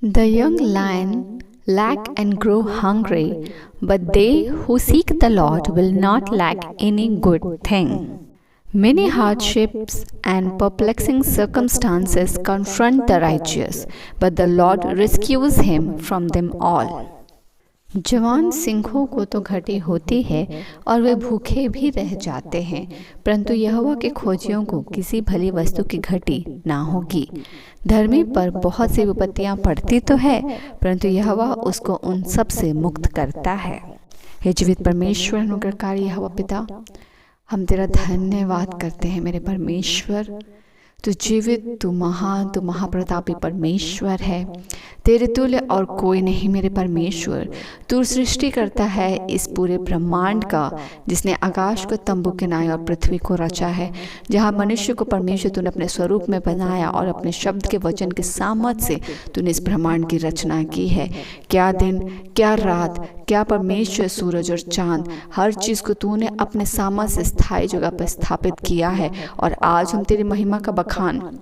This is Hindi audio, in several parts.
The young lion lack and grow hungry, but they who seek the Lord will not lack any good thing. Many hardships and perplexing circumstances confront the righteous, but the Lord rescues him from them all. जवान सिंहों को तो घटी होती है और वे भूखे भी रह जाते हैं, परंतु यहोवा के खोजियों को किसी भली वस्तु की घटी ना होगी। धर्मी पर बहुत सी विपत्तियां पड़ती तो है, परंतु यहोवा उसको उन सब से मुक्त करता है। हे जीवित परमेश्वर अनुग्रहकारी यहोवा पिता, हम तेरा धन्यवाद करते हैं मेरे परमेश्वर। तू जीवित, तू महान, तू महाप्रतापी परमेश्वर है। तेरे तुल्य और कोई नहीं मेरे परमेश्वर। तू सृष्टि करता है इस पूरे ब्रह्मांड का, जिसने आकाश को तंबू के नाए और पृथ्वी को रचा है, जहाँ मनुष्य को परमेश्वर तूने अपने स्वरूप में बनाया और अपने शब्द के वचन के सामर्थ से तूने इस ब्रह्मांड की रचना की है। क्या दिन, क्या रात, क्या परमेश्वर, सूरज और चांद, हर चीज़ को तूने अपने सामर्थ से स्थायी जगह पर स्थापित किया है। और आज हम तेरी महिमा का बखान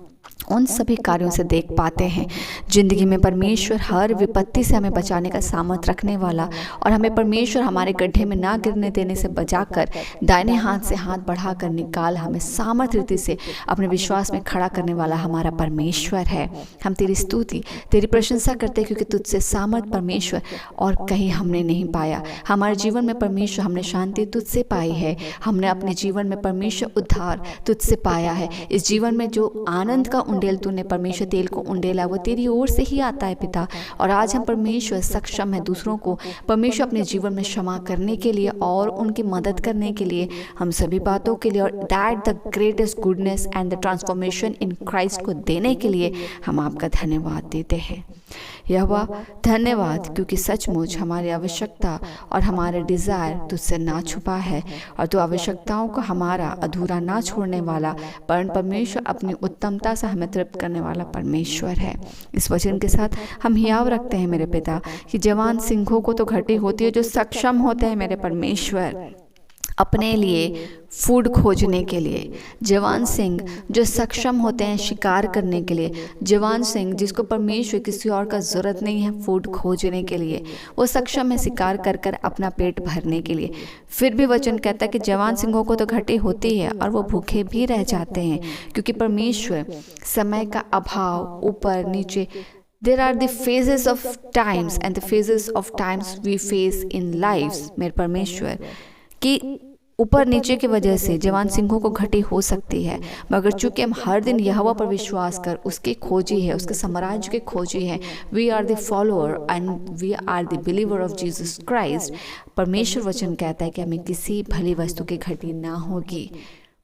उन सभी कार्यों से देख पाते हैं। जिंदगी में परमेश्वर हर विपत्ति से हमें बचाने का सामर्थ रखने वाला और हमें परमेश्वर हमारे गड्ढे में ना गिरने देने से बचाकर दाहिने हाथ से हाथ बढ़ाकर निकाल हमें सामर्थ रीति से अपने विश्वास में खड़ा करने वाला हमारा परमेश्वर है। हम तेरी स्तुति, तेरी प्रशंसा करते हैं, क्योंकि तुझसे सामर्थ परमेश्वर और कहीं हमने नहीं पाया। हमारे जीवन में परमेश्वर हमने शांति तुझसे पाई है। हमने अपने जीवन में परमेश्वर उद्धार तुझसे पाया है। इस जीवन में जो आनंद का उंडेल तूने परमेश्वर तेल को उंडेला, वो तेरी ओर से ही आता है पिता। और आज हम परमेश्वर सक्षम है दूसरों को परमेश्वर अपने जीवन में क्षमा करने के लिए और उनकी मदद करने के लिए, हम सभी बातों के लिए, और that the greatest goodness and the transformation in Christ को देने के लिए हम आपका धन्यवाद देते हैं। यहोवा धन्यवाद, क्योंकि सचमुच हमारी आवश्यकता और हमारे डिज़ायर तुझसे ना छुपा है और तू आवश्यकताओं को हमारा अधूरा ना छोड़ने वाला परमेश्वर अपनी उत्तमता से हमें तृप्त करने वाला परमेश्वर है। इस वचन के साथ हम हियाव रखते हैं मेरे पिता कि जवान सिंहों को तो घटी होती है जो सक्षम होते हैं मेरे परमेश्वर अपने लिए फूड खोजने के लिए। जवान सिंह जो सक्षम होते हैं शिकार करने के लिए। जवान सिंह जिसको परमेश्वर किसी और का ज़रूरत नहीं है फूड खोजने के लिए, वो सक्षम है शिकार कर कर अपना पेट भरने के लिए। फिर भी वचन कहता है कि जवान सिंहों को तो घटी होती है और वो भूखे भी रह जाते हैं, क्योंकि परमेश्वर समय का अभाव, ऊपर नीचे, There are the phases of times and the phases of times we face in lives मेरे परमेश्वर कि ऊपर नीचे की वजह से जवान सिंहों को घटी हो सकती है, मगर चूंकि हम हर दिन यहोवा पर विश्वास कर उसके खोजी है, उसके साम्राज्य के खोजी है, we are the follower and we are the believer of Jesus Christ. परमेश्वर वचन कहता है कि हमें किसी भली वस्तु की घटी ना होगी।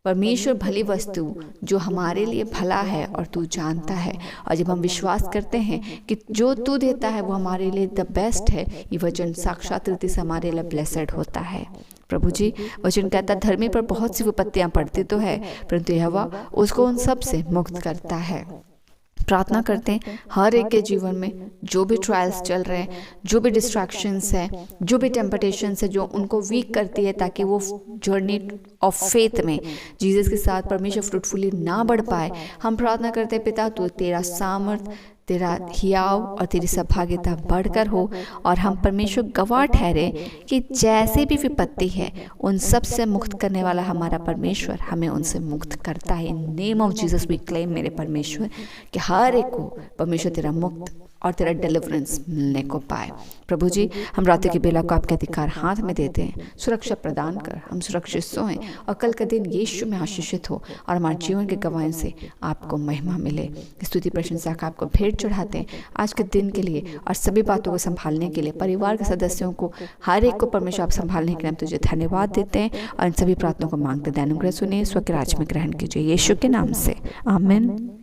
परमेश्वर भली वस्तु जो हमारे लिए भला है और तू जानता है, और जब हम विश्वास करते हैं कि जो तू देता है वो हमारे लिए द बेस्ट है, ये वचन साक्षात रीति से हमारे लिए ब्लेसड होता है। प्रभु जी, वचन कहता धर्मी पर बहुत सी विपत्तियां पड़ती तो है, परंतु यहोवा उसको उन सब से मुक्त करता है। प्रार्थना करते हैं हर एक के जीवन में जो भी ट्रायल्स चल रहे हैं, जो भी डिस्ट्रैक्शंस हैं, जो भी टेम्पटेशंस है जो उनको वीक करती है, ताकि वो जर्नी ऑफ फेथ में जीसस के साथ परमेश्वर फ्रूटफुली ना बढ़ पाए, हम प्रार्थना करते हैं पिता तू तेरा सामर्थ, तेरा हियाव और तेरी सहभागिता बढ़कर हो, और हम परमेश्वर गवाह ठहरे कि जैसे भी विपत्ति है उन सब से मुक्त करने वाला हमारा परमेश्वर हमें उनसे मुक्त करता है। In name of Jesus we claim मेरे परमेश्वर कि हर एक को परमेश्वर तेरा मुक्त और तेरा डिलीवरेंस मिलने को पाए। प्रभु जी, हम रात्रि की बेला को आपके अधिकार हाथ में देते हैं, सुरक्षा प्रदान कर हम सुरक्षित सोएं और कल का दिन यीशु में आशीषित हो और हमारे जीवन के गवाहों से आपको महिमा मिले। स्तुति प्रशंसा का आपको भेंट चढ़ाते हैं आज के दिन के लिए और सभी बातों को संभालने के लिए। परिवार के सदस्यों को हर एक को परमेश्वर आप संभालने के लिए हम तुझे धन्यवाद देते हैं और इन सभी प्रार्थनाओं को मांगते हैं। अनुग्रह सुनिए, स्व के राज में ग्रहण कीजिए, यीशु के नाम से, आमीन।